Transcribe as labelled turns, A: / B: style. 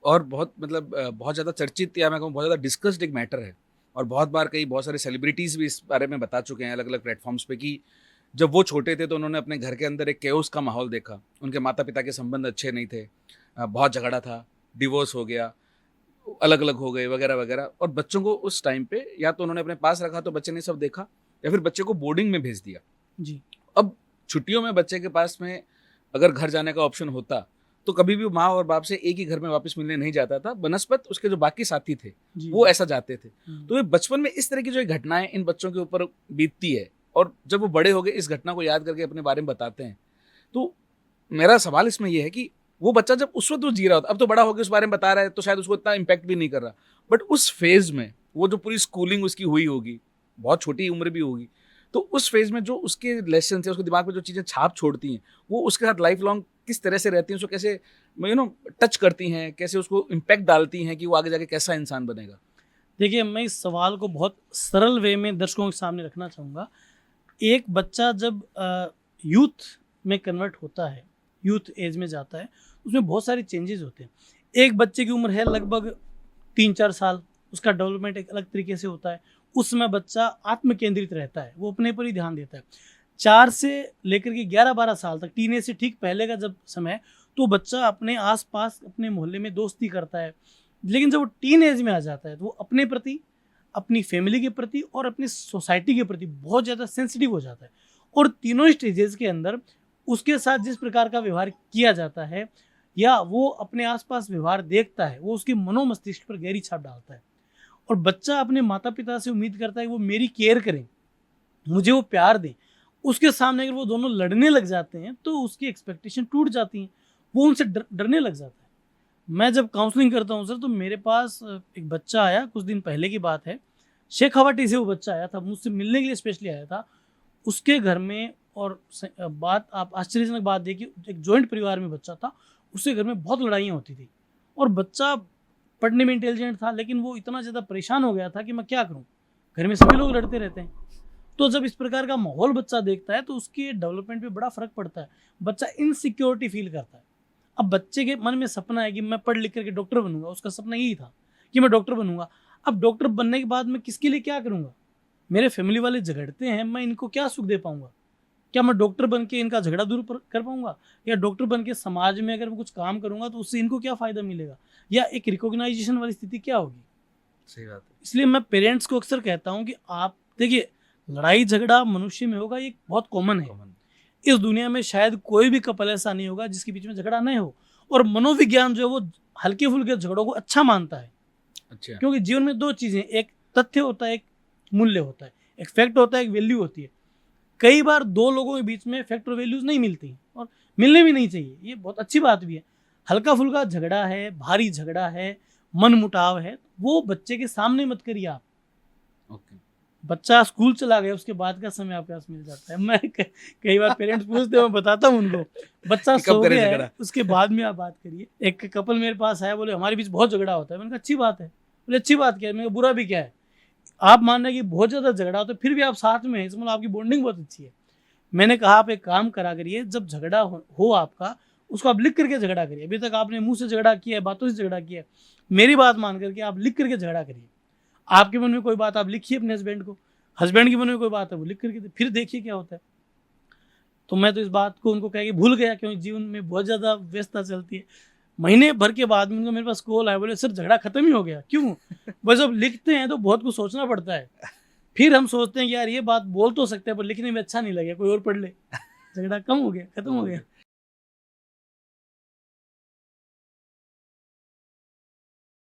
A: और बहुत मतलब बहुत ज़्यादा चर्चित या मैं कहूँ बहुत ज़्यादा डिस्कस्ड एक मैटर है। और बहुत बार कई बहुत सारे सेलिब्रिटीज़ भी इस बारे में बता चुके हैं अलग-अलग प्लेटफ़ॉर्म्स पे कि जब वो छोटे थे तो उन्होंने अपने घर के अंदर एक केओस का माहौल देखा। उनके माता-पिता के संबंध अच्छे नहीं थे। बहुत झगड़ा था, डिवोर्स हो गया, अलग-अलग हो गए वगैरह-वगैरह और बच्चों को उस टाइम पे या तो उन्होंने अपने पास रखा तो बच्चे ने सब देखा या फिर बच्चे को बोर्डिंग में भेज दिया।
B: जी।
A: अब छुट्टियों में बच्चे के पास में अगर घर जाने का ऑप्शन होता, तो कभी भी माँ और बाप से एक ही घर में वापस मिलने नहीं जाता था, बनस्पत उसके जो बाकी साथी थे,
B: जी,
A: वो
B: जी।
A: ऐसा जाते थे। तो ये बचपन में इस तरह की जो घटनाएँ इन बच्चों के ऊपर बीतती है और जब वो बड़े हो गए इस घटना को याद करके अपने बारे में बताते हैं, तो मेरा सवाल इसमें ये है कि वो बच्चा जब उस वक़्त वो जी रहा होता, अब तो बड़ा हो के उस बारे में बता रहा है, तो शायद उसको इतना इम्पैक्ट भी नहीं कर रहा। बट उस फ़ेज़ में, वो जो पूरी स्कूलिंग उसकी हुई होगी, बहुत छोटी उम्र भी होगी, तो उस फ़ेज़ में जो उसके लेसन्स हैं, उसके दिमाग में जो चीज़ें छाप छोड़ती हैं, वो उसके साथ लाइफ़ लॉन्ग किस तरह से रहती हैं, उसको कैसे टच करती हैं, कैसे उसको इम्पैक्ट डालती हैं कि वो आगे जाके कैसा इंसान बनेगा?
B: देखिए, मैं इस सवाल को बहुत सरल वे में दर्शकों के सामने रखना चाहूँगा। एक बच्चा जब यूथ में कन्वर्ट होता है, यूथ एज में जाता है, उसमें बहुत सारे चेंजेज़ होते हैं। एक बच्चे की उम्र है लगभग 3-4 साल, उसका डेवलपमेंट एक अलग तरीके से होता है। उस समय बच्चा आत्म केंद्रित रहता है, वो अपने पर ही ध्यान देता है। 4 से लेकर के 11-12 साल तक, टीनेज से ठीक पहले का जब समय है, तो बच्चा अपने आस-पास, अपने मोहल्ले में दोस्ती करता है। लेकिन जब वो टीन एज में आ जाता है, तो वो अपने प्रति, अपनी फैमिली के प्रति और अपनी सोसाइटी के प्रति बहुत ज़्यादा सेंसिटिव हो जाता है। और तीनों स्टेजेस के अंदर उसके साथ जिस प्रकार का व्यवहार किया जाता है या वो अपने आसपास व्यवहार देखता है, वो उसके मनोमस्तिष्क पर गहरी छाप डालता है। और बच्चा अपने माता पिता से उम्मीद करता है कि वो मेरी केयर करें, मुझे वो प्यार दें। उसके सामने अगर वो दोनों लड़ने लग जाते हैं तो उसकी एक्सपेक्टेशन टूट जाती हैं, वो उनसे डरने लग जाता है। मैं जब काउंसलिंग करता हूँ सर, तो मेरे पास एक बच्चा आया, कुछ दिन पहले की बात है। शेखावाटी से वो बच्चा आया था, मुझसे मिलने के लिए स्पेशली आया था। उसके घर में, और बात आप आश्चर्यजनक बात देखिए, एक जॉइंट परिवार में बच्चा था, उसके घर में बहुत लड़ाइयाँ होती थी। और बच्चा पढ़ने में इंटेलिजेंट था, लेकिन वो इतना ज़्यादा परेशान हो गया था कि मैं क्या करूँ? घर में सभी लोग लड़ते रहते हैं। तो जब इस प्रकार का माहौल बच्चा देखता है तो उसके डेवलपमेंट पे बड़ा फ़र्क पड़ता है। बच्चा इनसिक्योरिटी फ़ील करता है। अब बच्चे के मन में सपना है कि मैं पढ़ लिख करके डॉक्टर बनूँगा, उसका सपना यही था कि मैं डॉक्टर बनूँगा। अब डॉक्टर बनने के बाद मैं किसके लिए क्या करूँगा? मेरे फैमिली वाले झगड़ते हैं, मैं इनको क्या सुख दे पाऊँगा? क्या मैं डॉक्टर बन के इनका झगड़ा दूर कर पाऊँगा? या डॉक्टर बन के समाज में अगर मैं कुछ काम करूँगा तो उससे इनको क्या फ़ायदा मिलेगा? या एक रिकॉग्नाइज़ेशन वाली स्थिति क्या होगी?
A: सही बात है।
B: इसलिए मैं पेरेंट्स को अक्सर कहता हूँ कि आप देखिए, लड़ाई झगड़ा मनुष्य में होगा, ये बहुत कॉमन है।
A: कॉमन।
B: इस दुनिया में शायद कोई भी कपल ऐसा नहीं होगा जिसके बीच में झगड़ा नहीं हो। और मनोविज्ञान जो है वो हल्के-फुल्के झगड़ों को अच्छा मानता है।
A: अच्छा।
B: क्योंकि जीवन में 2 चीज़ें, एक तथ्य होता है, एक मूल्य होता है। एक फैक्ट होता है, एक वैल्यू होती है। कई बार 2 लोगों के बीच में फैक्ट और वैल्यूज़ नहीं मिलती और मिलने भी नहीं चाहिए। ये बहुत अच्छी बात भी है। हल्का-फुल्का झगड़ा है, भारी झगड़ा है, मनमुटाव है, वो बच्चे के सामने मत करिए आप।
A: ओके।
B: बच्चा स्कूल चला गया, उसके बाद का समय आपके पास मिल जाता है। मैं कई बार पेरेंट्स पूछते हैं, मैं बताता हूँ उनको, बच्चा
A: कि कब
B: सो
A: करे
B: गया है,
A: झगड़ा?
B: उसके बाद में आप बात करिए। एक कपल मेरे पास आया, बोले हमारे बीच बहुत झगड़ा होता है। मैंने कहा अच्छी बात है। बोले अच्छी बात क्या है? मैंने कहा बुरा भी क्या है? आप मान रहे हैं कि बहुत ज़्यादा झगड़ा होता है, फिर भी आप साथ में हैं, इसका मतलब आपकी बॉन्डिंग बहुत अच्छी है। मैंने कहा आप एक काम करा करिए, जब झगड़ा हो आपका, उसको आप लिख करके झगड़ा करिए। अभी तक आपने मुँह से झगड़ा किया है, बातों से झगड़ा किया है। मेरी बात मान करके आप लिख करके झगड़ा करिए। आपके मन में कोई बात आप लिखिए अपने हस्बैंड को, हस्बैंड के मन में कोई बात है वो लिख करके फिर देखिए क्या होता है। तो मैं तो इस बात को उनको कह के भूल गया, क्योंकि जीवन में बहुत ज़्यादा व्यस्तता चलती है। महीने भर के बाद में उनको मेरे पास कॉल आया, बोले सर झगड़ा खत्म ही हो गया। क्यों? बस अब लिखते हैं तो बहुत कुछ सोचना पड़ता है। फिर हम सोचते हैं कि यार ये बात बोल तो सकते हैं, पर लिखने में अच्छा नहीं लगेगा, कोई और पढ़ ले। झगड़ा कम हो गया, खत्म हो गया।